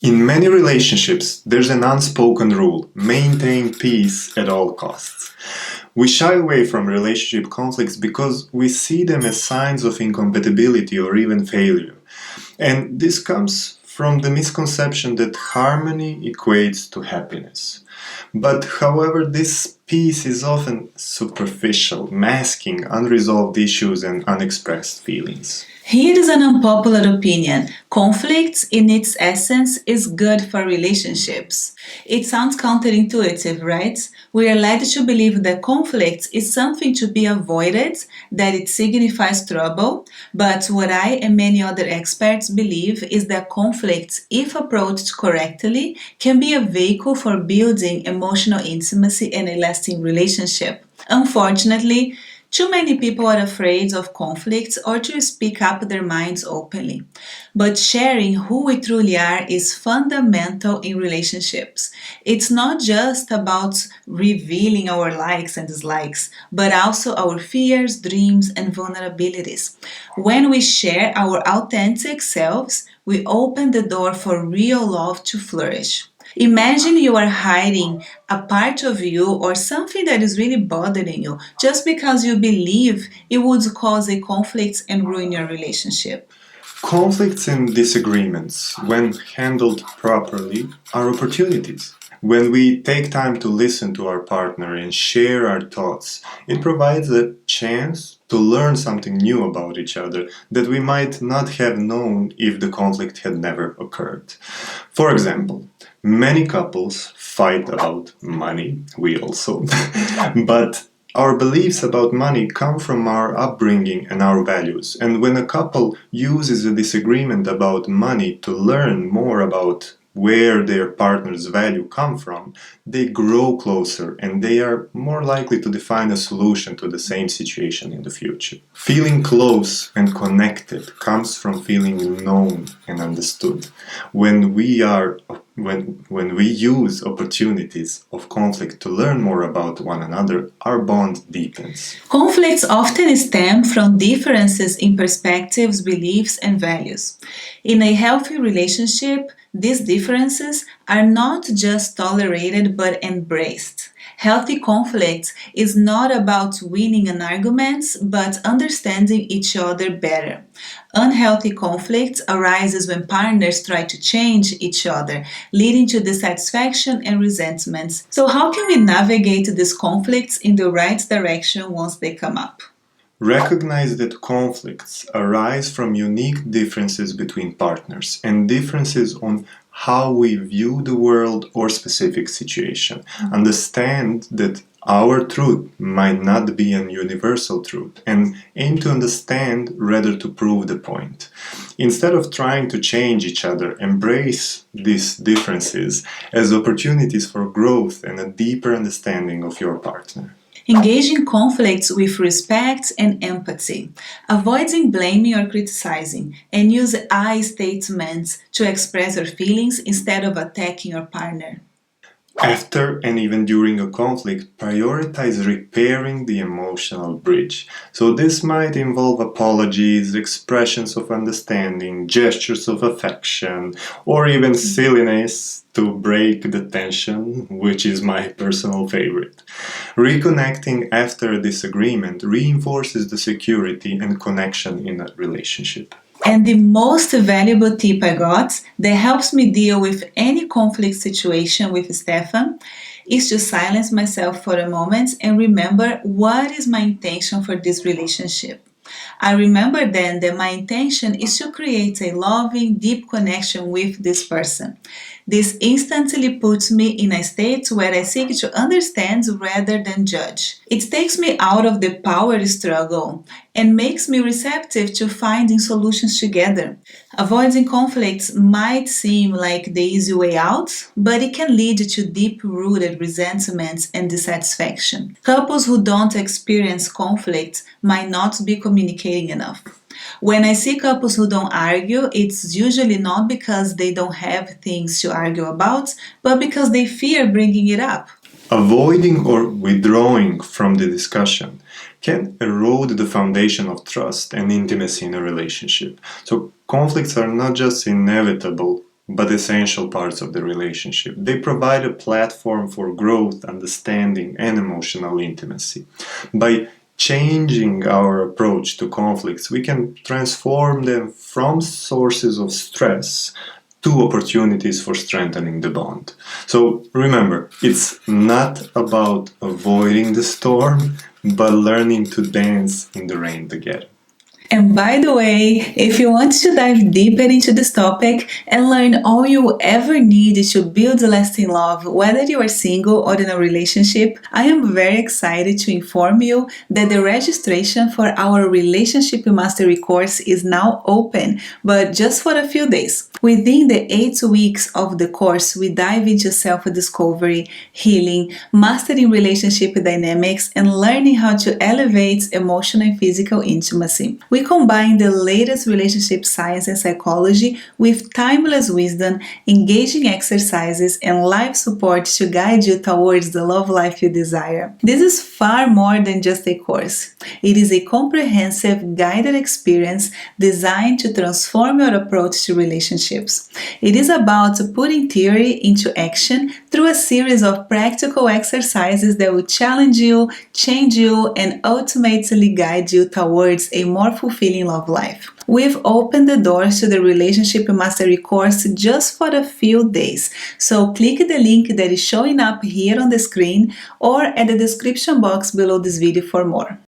In many relationships, there's an unspoken rule: maintain peace at all costs. We shy away from relationship conflicts because we see them as signs of incompatibility or even failure. And this comes from the misconception that harmony equates to happiness. But however, this peace is often superficial, masking unresolved issues and unexpressed feelings. Here is an unpopular opinion. Conflict, in its essence, is good for relationships. It sounds counterintuitive, right? We are led to believe that conflict is something to be avoided, that it signifies trouble, but what I and many other experts believe is that conflict, if approached correctly, can be a vehicle for building emotional intimacy and a lasting relationship. Unfortunately, too many people are afraid of conflicts or to speak up their minds openly. But sharing who we truly are is fundamental in relationships. It's not just about revealing our likes and dislikes, but also our fears, dreams, and vulnerabilities. When we share our authentic selves, we open the door for real love to flourish. Imagine you are hiding a part of you or something that is really bothering you just because you believe it would cause a conflict and ruin your relationship. Conflicts and disagreements, when handled properly, are opportunities. When we take time to listen to our partner and share our thoughts, it provides a chance to learn something new about each other that we might not have known if the conflict had never occurred. For example, many couples fight about money, we also, but our beliefs about money come from our upbringing and our values. And when a couple uses a disagreement about money to learn more about where their partner's value come from, they grow closer and they are more likely to define a solution to the same situation in the future. Feeling close and connected comes from feeling known and understood. When we use opportunities of conflict to learn more about one another, our bond deepens. Conflicts often stem from differences in perspectives, beliefs, and values. In a healthy relationship, these differences are not just tolerated but embraced. Healthy conflict is not about winning an argument but understanding each other better. Unhealthy conflict arises when partners try to change each other, leading to dissatisfaction and resentments. So, how can we navigate these conflicts in the right direction once they come up? Recognize that conflicts arise from unique differences between partners and differences on how we view the world or specific situation. Understand that our truth might not be an universal truth and aim to understand rather to prove the point. Instead of trying to change each other, embrace these differences as opportunities for growth and a deeper understanding of your partner. Engage in conflicts with respect and empathy, avoiding blaming or criticizing, and use I statements to express your feelings instead of attacking your partner. After and even during a conflict, prioritize repairing the emotional bridge. So, this might involve apologies, expressions of understanding, gestures of affection, or even silliness to break the tension, which is my personal favorite. Reconnecting after a disagreement reinforces the security and connection in a relationship. And the most valuable tip I got that helps me deal with any conflict situation with Stefan is to silence myself for a moment and remember what is my intention for this relationship. I remember then that my intention is to create a loving, deep connection with this person. This instantly puts me in a state where I seek to understand rather than judge. It takes me out of the power struggle and makes me receptive to finding solutions together. Avoiding conflicts might seem like the easy way out, but it can lead to deep-rooted resentments and dissatisfaction. Couples who don't experience conflict might not be communicating enough. When I see couples who don't argue, it's usually not because they don't have things to argue about, but because they fear bringing it up. Avoiding or withdrawing from the discussion can erode the foundation of trust and intimacy in a relationship. So, conflicts are not just inevitable, but essential parts of the relationship. They provide a platform for growth, understanding, and emotional intimacy. By changing our approach to conflicts, we can transform them from sources of stress to opportunities for strengthening the bond. So remember, it's not about avoiding the storm, but learning to dance in the rain together. And by the way, if you want to dive deeper into this topic and learn all you ever need to build lasting love, whether you are single or in a relationship, I am very excited to inform you that the registration for our Relationship Mastery course is now open, but just for a few days. Within the 8 weeks of the course, we dive into self-discovery, healing, mastering relationship dynamics, and learning how to elevate emotional and physical intimacy. We combine the latest relationship science and psychology with timeless wisdom, engaging exercises, and life support to guide you towards the love life you desire. This is far more than just a course. It is a comprehensive, guided experience designed to transform your approach to relationships. It is about putting theory into action through a series of practical exercises that will challenge you, change you, and ultimately guide you towards a more fulfilling love life. We've opened the doors to the Relationship Mastery course just for a few days, so click the link that is showing up here on the screen or at the description box below this video for more.